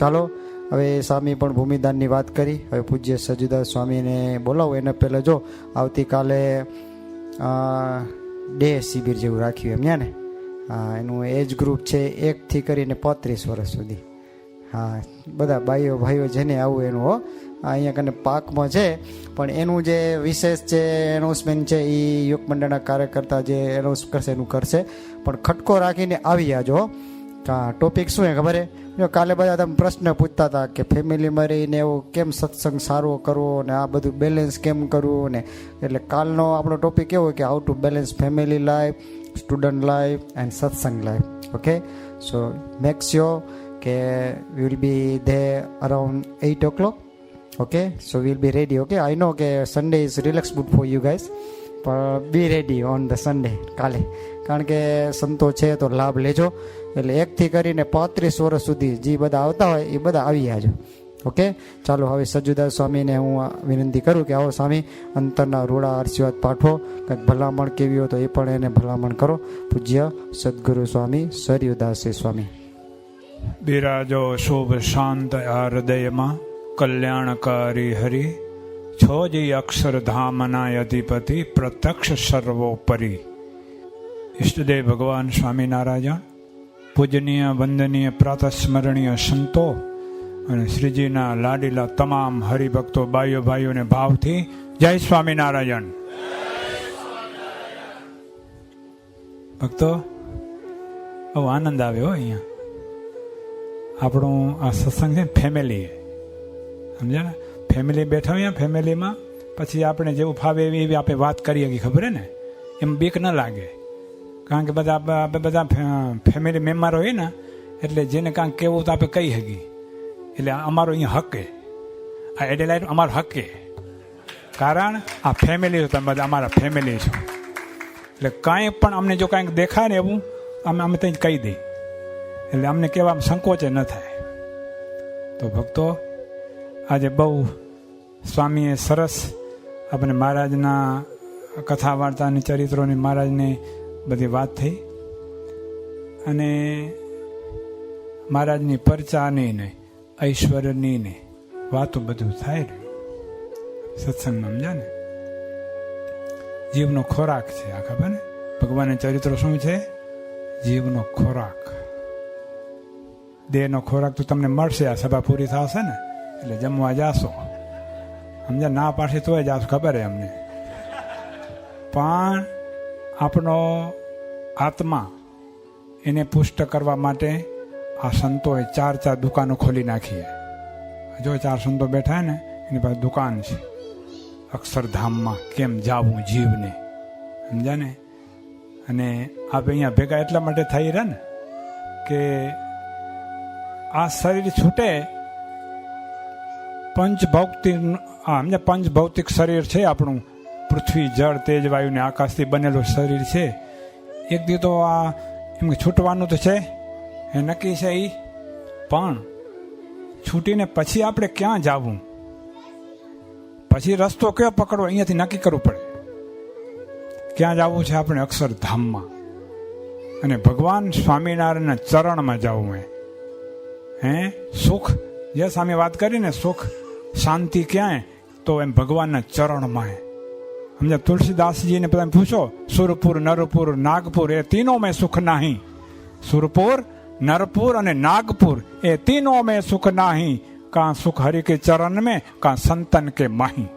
ચાલો હવે સ્વામી પણ ભૂમિદાનની વાત કરી. હવે પૂજ્ય સજ્જુદાસ સ્વામીને બોલાવો એને પહેલાં જો આવતીકાલે ડે શિબિર જેવું રાખ્યું એમ ને. હા, એનું એજ ગ્રુપ છે 1 થી કરીને 35 વર્ષ સુધી. હા, બધા ભાઈઓ જેને આવું એનું હો અહીંયા કને પાકમાં છે. પણ એનું જે વિશેષ છે એનાઉન્સમેન્ટ છે એ યોગ મંડળના કાર્યકર્તા જે એનાઉન્સ કરશે એનું કરશે. પણ ખટકો રાખીને આવી જાજો. હા, ટોપિક શું છે ખબર છે? જો કાલે બધા તમે પ્રશ્ન પૂછતા હતા કે ફેમિલીમાં રહીને એવો કેમ સત્સંગ સારો કરવો ને આ બધું બેલેન્સ કેમ કરવું ને. એટલે કાલનો આપણો ટોપિક એવો કે how to balance family life, student life and સત્સંગ લાઈફ. ઓકે, સો મેક શ્યોર કે will be there around 8 o'clock. Okay, so we'll be ready. Okay, I know કે Sunday is relaxed mood for you guys, but be ready on the Sunday કાલે. કારણ કે સંતો છે તો લાભ લેજો. એટલે 1 થી કરીને 35 વર્ષ સુધી જે બધા આવતા હોય એ બધા આવી જાજો. ઓકે, ચાલો હવે સજ્જુદાસ સ્વામીને હું વિનંતી કરું કે આવો સ્વામી અંતરના રૂડા આશીર્વાદ પાઠવો. કંઈક ભલામણ કેવી હોય તો એ પણ એને ભલામણ કરો. પૂજ્ય સદગુરુ સ્વામી સરયુદાસી સ્વામી. બિરાજો શુભ શાંત આ હૃદયમાં, કલ્યાણકારી હરિ છોજી અક્ષરધામના અધિપતિ પ્રત્યક્ષ સર્વોપરી. ઈષ્ટદેવ ભગવાન સ્વામિનારાયણ, પૂજનીય વંદનીય પ્રાતસ્મરણીય સંતો અને શ્રીજીના લાડીલા તમામ હરિભક્તો ભાઈઓને ભાવથી જય સ્વામિનારાયણ. ભક્તો, બહુ આનંદ આવ્યો અહીંયા. આપણું આ સત્સંગ છે ફેમિલી, સમજ્યા ને? ફેમિલી બેઠા હોય ફેમિલીમાં પછી આપણે જેવું ફાવે એવી આપણે વાત કરીએ કે ખબર ને, એમ બીક ન લાગે. કારણ કે બધા ફેમિલી મેમ્બર હોય ને એટલે જેને કાંઈક કહેવું તો આપણે કહી શકીએ. એટલે અમારો અહીંયા હક છે, આ એડેલાઇટ અમારો હક છે. કારણ આ ફેમિલી છો, તમે બધા અમારા ફેમિલી છો. એટલે કાંઈ પણ અમને જો કાંઈક દેખાય ને એવું અમે ત્યાં કહી દઈએ. એટલે અમને કહેવામાં સંકોચે ન થાય. તો ભક્તો, આજે બહુ સ્વામીએ સરસ આપણે મહારાજના કથા વાર્તાની ચરિત્રોની મહારાજની બધી વાત થઈ. અને મહારાજની પરચાની ને ઐશ્વર્યની ને વાતો બધું થાય સત્સંગમાં, સમજ્યા ને? જીવનો ખોરાક છે આ, ખબર ને? ભગવાનના ચરિત્રો શું છે? જીવનો ખોરાક. દેહનો ખોરાક તો તમને મળશે, આ સભા પૂરી થશે ને એટલે જમવા જાશો, સમજ્યા? ના પાડશે તોય જાશો, ખબર હે અમને. પણ આપણો આત્મા એને પુષ્ટ કરવા માટે આ સંતોએ 4 દુકાનો ખોલી નાખી. જો 4 સંતો બેઠા ને એની પાસે દુકાન છે અક્ષરધામમાં કેમ જાવું જીવને, સમજ્યા ને? અને આપણે અહીંયા ભેગા એટલા માટે થઈ રહ્યા ને કે આ શરીર છૂટે, પંચભૌતિક શરીર છે આપણું, પૃથ્વી જળ તેજ વાયુ ને આકાશથી બનેલું શરીર છે. એક દી તો આ એમ છૂટવાનું તો છે, એ નક્કી છે. એ પણ છૂટીને પછી આપણે ક્યાં જવું, પછી રસ્તો કયો પકડવો અહીંયાથી નક્કી કરવું પડે. ક્યાં જવું છે આપણે? અક્ષરધામમાં. અને ભગવાન સ્વામિનારાયણના ચરણમાં જવું. સુખ, જે સામે વાત કરી ને, સુખ શાંતિ ક્યાંય? તો એમ ભગવાનના ચરણમાં. સમજે? તુલસીદાસજીને બધા પૂછો, સુરપુર નરપુર નાગપુર એ તીનો મેં સુખ નહીં. સુરપુર, નરપુર અને નાગપુર એ તીનો મેં સુખ નહીં. કાં સુખ હરિ કે ચરણ में, કાં સંતન કે માહી.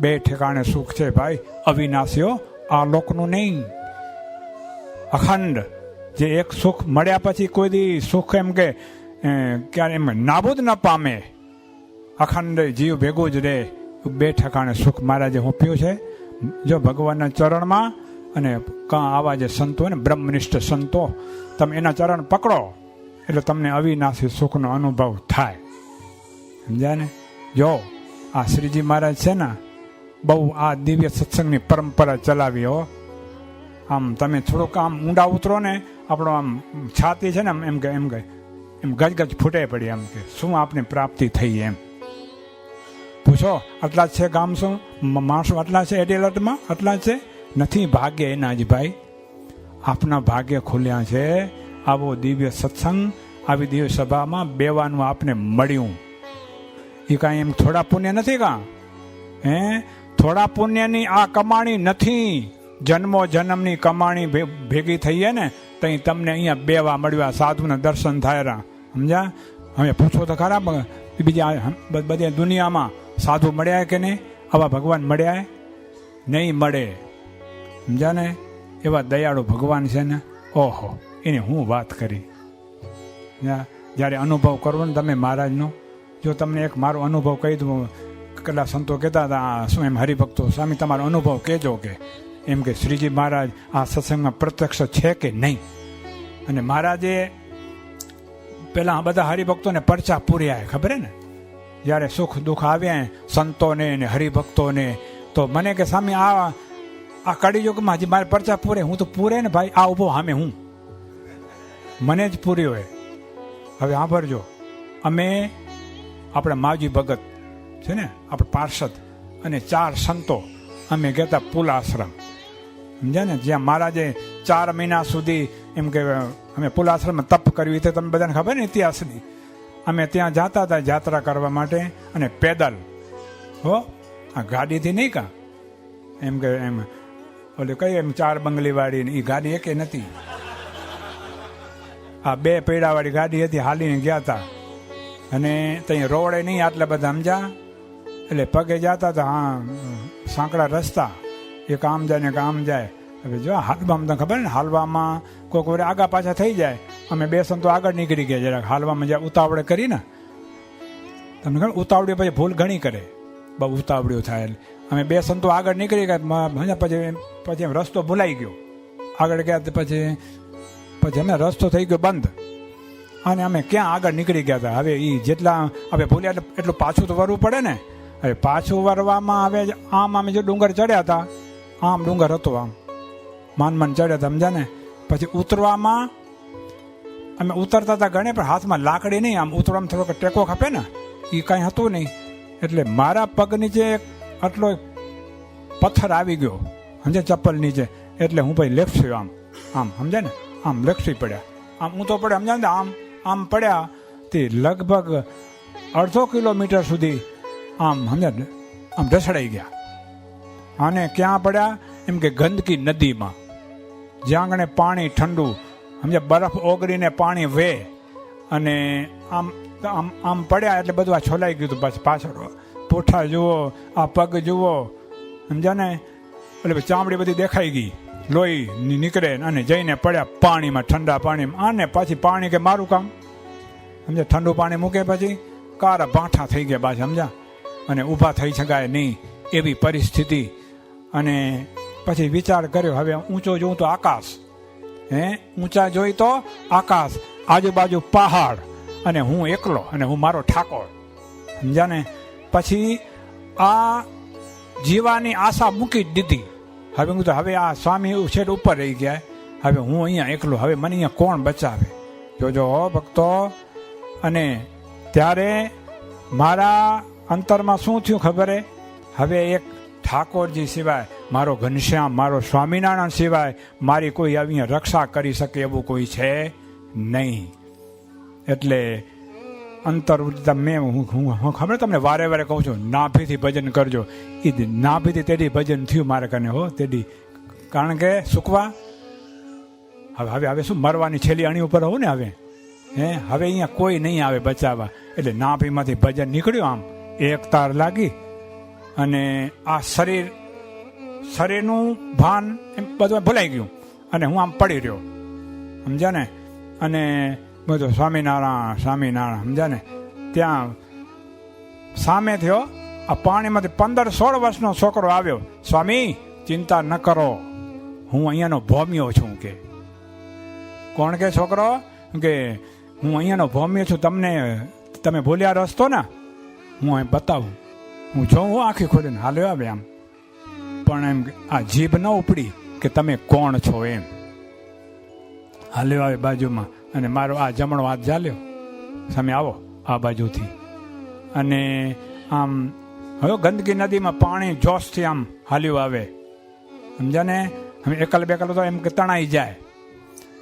2 ઠેકાણે સુખ છે ભાઈ, અવિનાશીઓ, આ લોકનું નહીં. અખંડ જે એક સુખ મળ્યા પછી કોઈ દી સુખ એમ કે ક્યારે એમ નાબૂદ ન પામે, અખંડ જીવ ભેગું જ રહે. 2 ઠેકાણે સુખ મહારાજે હોપ્યું છે, જો ભગવાનના ચરણમાં અને કાં આવા જે સંતો ને બ્રહ્મનિષ્ઠ સંતો, તમે એના ચરણ પકડો એટલે તમને અવિનાશી સુખનો અનુભવ થાય, સમજ્યા ને? જો આ શ્રીજી મહારાજ છે ને, બહુ આ દિવ્ય સત્સંગની પરંપરા ચલાવી હો. આમ તમે થોડુંક આમ ઊંડા ઉતરો ને, આપણો આમ છાતી છે ને એમ ગજગજ ફૂટે પડી. એમ કે શું આપને પ્રાપ્તિ થઈ એમ પૂછો. આટલા જ છે ગામ, શું માણસો આટલા છે એડિલટમાં? આટલા છે નથી? ભાગ્ય એના જ ભાઈ, આપના ભાગ્ય ખુલ્યા છે. આવો દિવ્ય સત્સંગ આવી દિવ્ય સભામાં બેવાનું આપને મળ્યું. એ કાંઈ એમ થોડા પુણ્ય નથી કાં? હે, થોડા પુણ્યની આ કમાણી નથી. જન્મો જન્મની કમાણી ભેગી થઈએ ને તઈ તમને અહીંયા બેવા મળ્યા, સાધુના દર્શન થાય. સમજ્યા? હવે પૂછો તો ખરા, બીજા બધી દુનિયામાં સાધુ મળ્યા કે નહીં? આવા ભગવાન મળ્યા નહીં મળે. સમજ્યા ને? એવા દયાળુ ભગવાન છે ને, ઓહો, એની હું વાત કરી. જ્યારે અનુભવ કરવો ને તમે મહારાજનો, જો તમને એક મારો અનુભવ કહી દઉં. કેટલા સંતો કહેતા હતા, શું એમ હરિભક્તો, સ્વામી તમારો અનુભવ કહેજો, કે એમ કે શ્રીજી મહારાજ આ સત્સંગમાં પ્રત્યક્ષ છે કે નહીં. અને મહારાજે પેલા બધા હરિભક્તોને પરચા પૂર્યા, ખબર ને? જ્યારે સુખ દુઃખ આવ્યા સંતોને ને હરિભક્તોને, તો મને કે સ્વામી આ કળીયુગમાં હજી મારે પરચા પૂરે. હું તો પૂરે ને ભાઈ, આ ઉભો સામે હું, મને જ પૂર્યો હોય. હવે સાંભળજો, અમે આપણા માવજી ભગત છે ને, આપણે પાર્ષદ અને 4 સંતો અમે કહેતા પુલાશ્રમ. સમજ્યા ને? જ્યાં મહારાજે 4 મહિના સુધી એમ કે અમે પુલાશ્રમમાં તપ કર્યું, તે તમને બધાને ખબર ને ઇતિહાસની. અમે ત્યાં જતા હતા યાત્રા કરવા માટે, અને પેદલ, હો, આ ગાડીથી નહીં કાં, એમ કે એમ ઓલે કઈ એમ 4 બંગલીવાળી એ ગાડી એકે નથી. આ 2 પૈડાવાળી ગાડી હતી, હાલીને ગયા હતા. અને ત્યાં રોડે નહીં આટલા બધા, સમજા? એટલે પગે જતા હતા. હા, સાંકડા રસ્તા, એક આમ જાય ને એક આમ જાય. હવે જો હાલવામાં તમને ખબર ને, હાલવામાં કોઈક વાર આગા પાછા થઈ જાય. અમે 2 સંતો આગળ નીકળી ગયા જરાક હાલવામાં, જ્યાં ઉતાવળે કરી ને, તમને ખબર ઉતાવળી પછી ભૂલ ઘણી કરે, બહુ ઉતાવળ્યું થાય. અમે 2 સંતો આગળ નીકળી ગયા, પછી એમ રસ્તો ભૂલાઈ ગયો. આગળ ગયા પછી અમે રસ્તો થઈ ગયો બંધ, અને અમે ક્યાં આગળ નીકળી ગયા હતા. હવે એ જેટલા હવે ભૂલ્યા એટલું પાછું તો વરવું પડે ને. હવે પાછું વરવામાં હવે આમ અમે જો ડુંગર ચડ્યા હતા, આમ ડુંગર હતો, આમ માન ચડ્યા હતા, સમજા ને? પછી ઉતરવામાં અમે ઉતરતા હતા ગણે, પણ હાથમાં લાકડી નહીં, આમ ઉતરવામાં થોડોક ટેકો ખપે ને, એ કાંઈ હતું નહીં. એટલે મારા પગ નીચે આટલો પથ્થર આવી ગયો, સમજે, ચપ્પલ નીચે. એટલે હું ભાઈ લેફ્ટ આમ આમ, સમજે ને? આમ લેફ્ટ પડ્યા, આમ ઊંધો પડ્યા, સમજા ને? આમ પડ્યા તે લગભગ 1/2 કિલોમીટર સુધી આમ, સમજ્યા, આમ ઢસડાઈ ગયા. અને ક્યાં પડ્યા? એમ કે ગંદકી નદીમાં, જ્યાં આગળ પાણી ઠંડુ, સમજ્યા, બરફ ઓગળીને પાણી વે. અને આમ આમ આમ પડ્યા એટલે બધું આ છોલાઈ ગયું હતું. પાછળ પૂઠા જુઓ, આ પગ જુઓ, સમજ્યા ને? એટલે ચામડી બધી દેખાઈ ગઈ, લોહી નીકળે. અને જઈને પડ્યા પાણીમાં, ઠંડા પાણીમાં. અને પાછી પાણી કે મારું કામ, સમજ્યા? ઠંડુ પાણી મૂકે પછી કારા ભાંઠા થઈ ગયા પાછા, સમજ્યા? અને ઊભા થઈ શકાય નહીં એવી પરિસ્થિતિ. અને પછી વિચાર કર્યો, હવે ઊંચો જોઉં તો આકાશ, હે, ઊંચા જોઈ તો આકાશ, આજુબાજુ પહાડ, અને હું એકલો, અને હું મારો ઠાકોર, સમજ્યા ને? પછી આ જીવાની આશા મૂકી જ દીધી. હવે હું તો હવે આ સ્વામી છેડ ઉપર રહી ગયા, હવે હું અહીંયા એકલો, હવે મને અહીંયા કોણ બચાવે? જોજો ભક્તો. અને ત્યારે મારા અંતરમાં શું થયું ખબર? હવે એક ઠાકોરજી સિવાય, મારો ઘનશ્યામ, મારો સ્વામિનારાયણ સિવાય મારી કોઈ આવી રક્ષા કરી શકે એવું કોઈ છે નહીં. એટલે અંતર મેં હું ખબર તમને વારે વારે કહું છું, નાભીથી ભજન કરજો. એ નાભીથી તેડી ભજન થયું મારે કને, હો તેડી. કારણ કે સુકવા હવે હવે શું મરવાની છેલ્લી અણી ઉપર હોઉં ને હવે, હે, હવે અહીંયા કોઈ નહીં આવે બચાવવા. એટલે નાભીમાંથી ભજન નીકળ્યું, આમ એક તાર લાગી. અને આ શરીરનું ભાન એમ બધું ભૂલાઈ ગયું, અને હું આમ પડી રહ્યો, સમજ્યા ને? અને બધું સ્વામિનારાયણ સ્વામિનારાયણ, સમજ્યા ને? ત્યાં સામે થયો આ પાણીમાંથી 15-16 વર્ષનો છોકરો આવ્યો. સ્વામી ચિંતા ન કરો, હું અહીંયાનો ભોમિયો છું. કે કોણ કે છોકરો? કે હું અહીંયાનો ભોમિયો છું, તમે ભૂલ્યા રસ્તો ને, હું અહીં બતાવું. હું જોઉં આખી ખોલીને હાલ્યો આવે આમ, પણ એમ આ જીભ ન ઉપડી કે તમે કોણ છો એમ. હાલ્યો આવે બાજુમાં, અને મારો આ જમણો હાથ ચાલ્યો, સામે આવો આ બાજુથી. અને આમ હવે ગંદકી નદીમાં પાણી જોશથી આમ હાલ્યું આવે, સમજ્યા ને? હવે એકલ બેકલ તો એમ કે તણાઈ જાય.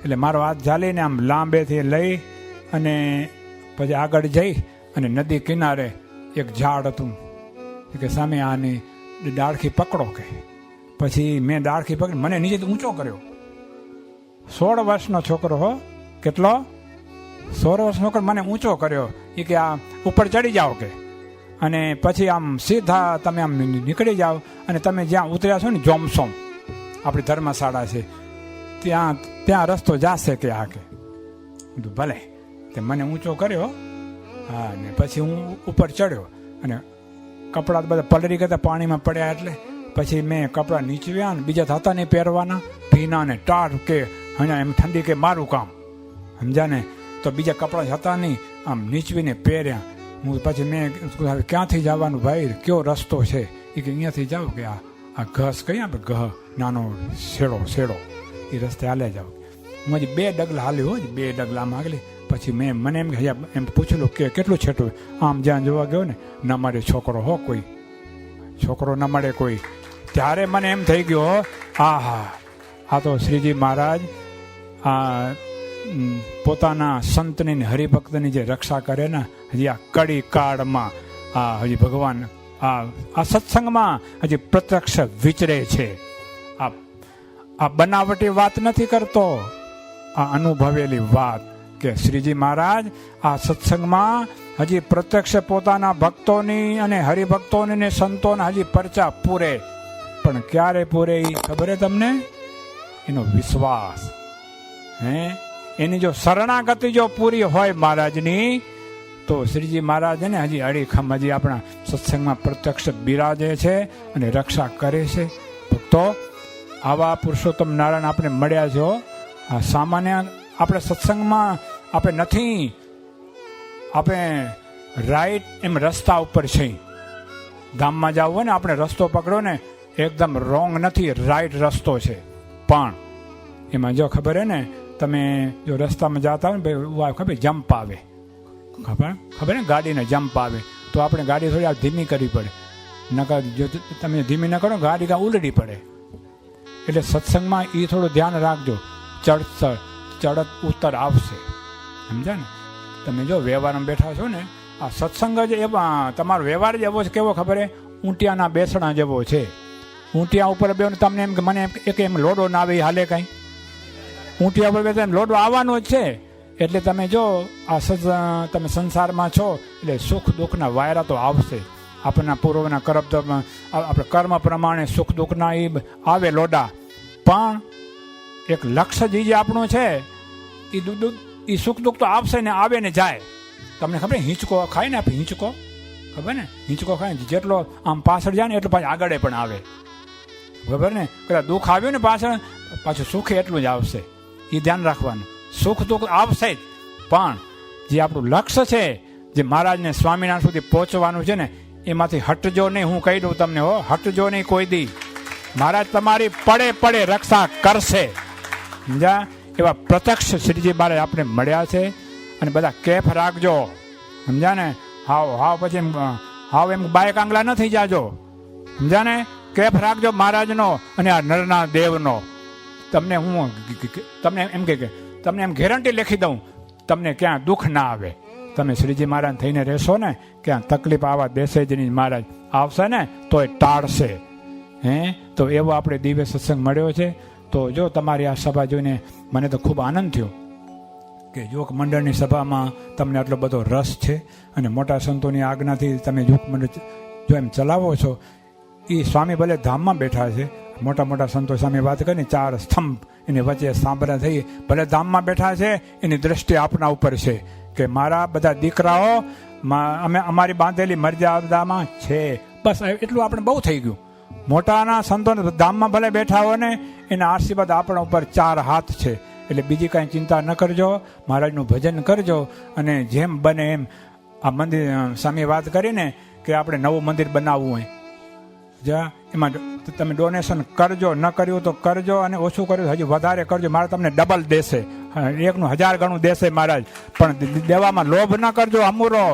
એટલે મારો હાથ ઝાલીને આમ લાંબેથી લઈ અને પછી આગળ જઈ અને નદી કિનારે એક ઝાડ હતું કે સામે આની ડાળખી પકડો કે. પછી મેં ડાળખી પકડી, મને નીચે ઊંચો કર્યો. 16 વર્ષનો છોકરો હો, કેટલો? 16 વર્ષનો છોકરો મને ઊંચો કર્યો. એ કે આ ઉપર ચડી જાઓ કે, અને પછી આમ સીધા તમે આમ નીકળી જાઓ અને તમે જ્યાં ઉતર્યા છો ને જોમસોમ, આપણી ધર્મશાળા છે ત્યાં રસ્તો જાશે કે આ કે. ભલે, તે મને ઊંચો કર્યો. હા, ને પછી હું ઉપર ચડ્યો અને કપડાં બધા પલળી ગયા પાણીમાં પડ્યા. એટલે પછી મેં કપડાં નીચવ્યા ને બીજા થતા નહીં પહેરવાના, ભીના ને ટાઢ કે અહીંયા એમ ઠંડી કે મારું કામ, સમજ્યા ને. તો બીજા કપડાં હતા નહીં, આમ નીચવીને પહેર્યા. હું પછી મેં ક્યાંથી જવાનું ભાઈ, કયો રસ્તો છે? એ કે અહીંયાથી જાઓ કે આ ઘસ કહીએ આપણે, ઘ નાનો શેડો એ રસ્તે હાલે જાઓ. હું હજી 2 ડગલા હાલ્યો હોય, 2 ડગલામાં આગળ. પછી મને એમ પૂછેલું કે કેટલું છેટું? આમ જ્યાં જોવા ગયો ને, ન મળે છોકરો હો, કોઈ છોકરો ન મળે કોઈ. ત્યારે મને એમ થઈ ગયો, આ તો શ્રીજી મહારાજ આ પોતાના સંતની હરિભક્તની જે રક્ષા કરે ને, હજી આ કડી કાળમાં આ હજી ભગવાન આ સત્સંગમાં હજી પ્રત્યક્ષ વિચરે છે. આ બનાવટી વાત નથી કરતો, આ અનુભવેલી વાત કે શ્રીજી મહારાજ આ સત્સંગમાં હજી પ્રત્યક્ષ પોતાના ભક્તોની અને હરિભક્તોની ને સંતોના હજી પરચા પૂરે. પણ ક્યારે પૂરે એ ખબર તમને? એનો વિશ્વાસ, એની જો શરણાગતિ જો પૂરી હોય મહારાજની, તો શ્રીજી મહારાજ ને હજી અડીખમ હજી આપણા સત્સંગમાં પ્રત્યક્ષ બિરાજે છે અને રક્ષા કરે છે. ભક્તો, આવા પુરુષોત્તમ નારાયણ આપણે મળ્યા છો. આ સામાન્ય આપણે સત્સંગમાં આપણે નથી, આપણે રાઈટ એમ રસ્તા ઉપર છે. ગામમાં જવું હોય ને, આપણે રસ્તો પકડો ને, એકદમ રોંગ નથી, રાઈટ રસ્તો છે. પણ એમાં જો ખબર હે ને, તમે જો રસ્તામાં જતા હોય ને, ખબર જમ્પ આવે, ખબર ને, ગાડીને જમ્પ આવે, તો આપણે ગાડી થોડી ધીમી કરવી પડે. નકર જો તમે ધીમી ન કરો, ગાડી કાં ઉલડી પડે. એટલે સત્સંગમાં એ થોડું ધ્યાન રાખજો. ચડત ઉત્તર આવશે, સમજ્યા ને. તમે જો વ્યવહારમાં બેઠા છો ને, આ સત્સંગ જ એવા, તમારો વ્યવહાર જ એવો છે, કેવો ખબર હે? ઊંટિયાના બેસણા જેવો છે. ઊંટિયા ઉપર બેસો તમને એમ કે મને એમ લોડો ના આવે, હાલે કાંઈ? ઊંટિયા ઉપર બેસો એમ લોડો આવવાનો જ છે. એટલે તમે જો આ તમે સંસારમાં છો એટલે સુખ દુઃખના વાયરા તો આવશે. આપણા પૂર્વના આપણે કર્મ પ્રમાણે સુખ દુઃખના એ આવે લોડા. પણ એક લક્ષ્ય જે આપણું છે એ સુખ દુઃખ તો આવશે ને, આવે ને જાય. તમને ખબર હિંચકો ખાય ને, આપણે હિંચકો ખબર ને, હિંચકો ખાય જેટલો આમ પાછળ જાય ને એટલું પાછું આગળ પણ આવે, ખબર ને. કદાચ દુઃખ આવ્યું ને પાછું સુખ એટલું જ આવશે. એ ધ્યાન રાખવાનું. સુખ દુઃખ આવશે જ, પણ જે આપણું લક્ષ્ય છે, જે મહારાજને સ્વામિનારાયણ સુધી પહોંચવાનું છે ને, એમાંથી હટજો નહીં. હું કહી દઉં તમને, હટજો નહીં કોઈ દી. મહારાજ તમારી પડે રક્ષા કરશે, સમજ્યા? એવા પ્રત્યક્ષ શ્રીજી મહારાજ આપણે મળ્યા છે. અને બધા કેફ રાખજો, સમજ્યા ને. હાવ પછી હાવ એમ બાય કાંગલા ન થઈ જાજો, સમજ્યા ને. કેફ રાખજો મહારાજનો અને આ નરના દેવનો. તમને હું તમને એમ કે તમને એમ ગેરંટી લખી દઉં, તમને ક્યાં દુઃખ ના આવે. તમે શ્રીજી મહારાજ થઈને રહેશો ને, ક્યાં તકલીફ આવા દેશે જ નહીં. મહારાજ આવશે ને તો એ ટાળશે. તો એવો આપણે દિવ્ય સત્સંગ મળ્યો છે. તો જો તમારી આ સભા જોઈને મને તો ખૂબ આનંદ થયો કે યોગ મંડળની સભામાં તમને આટલો બધો રસ છે અને મોટા સંતોની આજ્ઞાથી તમે યોગ મંડળ જો એમ ચલાવો છો. એ સ્વામી ભલે ધામમાં બેઠા છે, મોટા સંતો સામે વાત કરીને 4 સ્તંભ એની વચ્ચે સાંભળા થઈ, ભલે ધામમાં બેઠા છે, એની દ્રષ્ટિ આપના ઉપર છે કે મારા બધા દીકરાઓ અમારી બાંધેલી મર્યાદામાં છે. બસ એટલું આપણે બહુ થઈ ગયું. મોટાના સંતો ધામમાં ભલે બેઠા હોય ને, એના આશીર્વાદ આપણા ઉપર 4 હાથ છે. એટલે બીજી કાંઈ ચિંતા ન કરજો, મહારાજનું ભજન કરજો. અને જેમ બને એમ આ મંદિર સામે વાત કરીને કે આપણે નવું મંદિર બનાવવું હોય, એમાં તમે ડોનેશન કરજો. ન કર્યું તો કરજો, અને ઓછું કર્યું હજુ વધારે કરજો. મારે તમને ડબલ દેશે, 1,000 ગણું દેશે મહારાજ. પણ દેવામાં લોભ ન કરજો. અમૂરો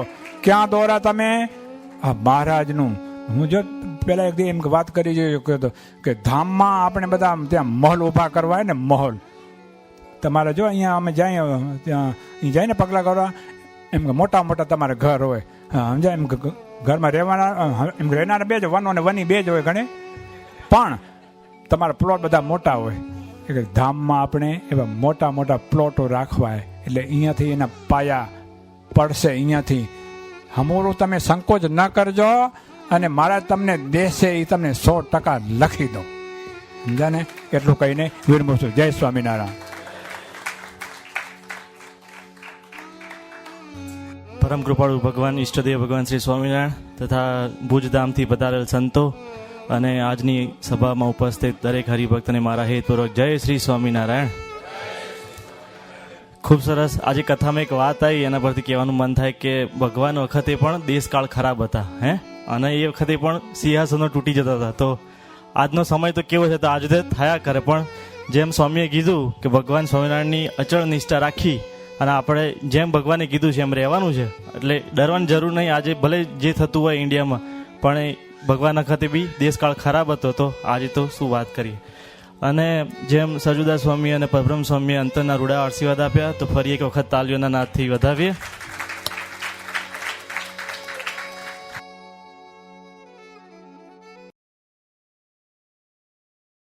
ક્યાં દોરા તમે આ મહારાજનું. હું જો પેલા એક એમ વાત કરી જોયું કે ધામમાં આપણે બધા ત્યાં મહલ ઊભા કરવા ને, મહલ તમારે જો અહીંયા અમે જાય ત્યાં અહીં જઈને પગલાં કરવા એમ કે મોટા મોટા તમારે ઘર હોય, સમજાય એમ કે ઘરમાં રહેવાના એમ રહેનારા બે જ, વનો અને વની બે જ હોય ઘણે, પણ તમારા પ્લોટ બધા મોટા હોય. એટલે ધામમાં આપણે એવા મોટા મોટા પ્લોટો રાખવાય, એટલે અહીંયાથી એના પાયા પડશે. અહીંયાથી હમોરું તમે સંકોચ ન કરજો, અને મારા તમને દેશે એ તમને 100% લખી દો. સમજા ને? એટલું કહીને વિરમું છું. જય સ્વામિનારાયણ. પરમ કૃપાળુ ભગવાન ઈષ્ટદેવ ભગવાન શ્રી સ્વામિનારાયણ તથા ભુજધામથી પધારેલ સંતો અને આજની સભામાં ઉપસ્થિત દરેક હરિભક્તને મારા હેતપૂર્વક જય શ્રી સ્વામિનારાયણ. ખૂબ સરસ. આજે કથામાં એક વાત આવી, એના પરથી કહેવાનું મન થાય કે ભગવાન વખતે પણ દેશકાળ ખરાબ હતા, અને એ વખતે પણ સિંહાસનો તૂટી જતા હતા. તો આજનો સમય તો કેવો છે, તો આજે થયા કરે, પણ જેમ સ્વામીએ કીધું કે ભગવાન સ્વામિનારાયણની અચળ નિષ્ઠા રાખી અને આપણે જેમ ભગવાને કીધું છે એમ રહેવાનું છે, એટલે ડરવાની જરૂર નહીં. આજે ભલે જે થતું હોય ઇન્ડિયામાં, પણ ભગવાન વખતે બી દેશકાળ ખરાબ હતો, તો આજે તો શું વાત કરીએ. અને જેમ સરજુદાસ સ્વામી અને પરબ્રહ્મ સ્વામીએ અંતરના રૂડા આશીર્વાદ આપ્યા, તો ફરી એક વખત તાલીઓના નાદથી વધાવીએ.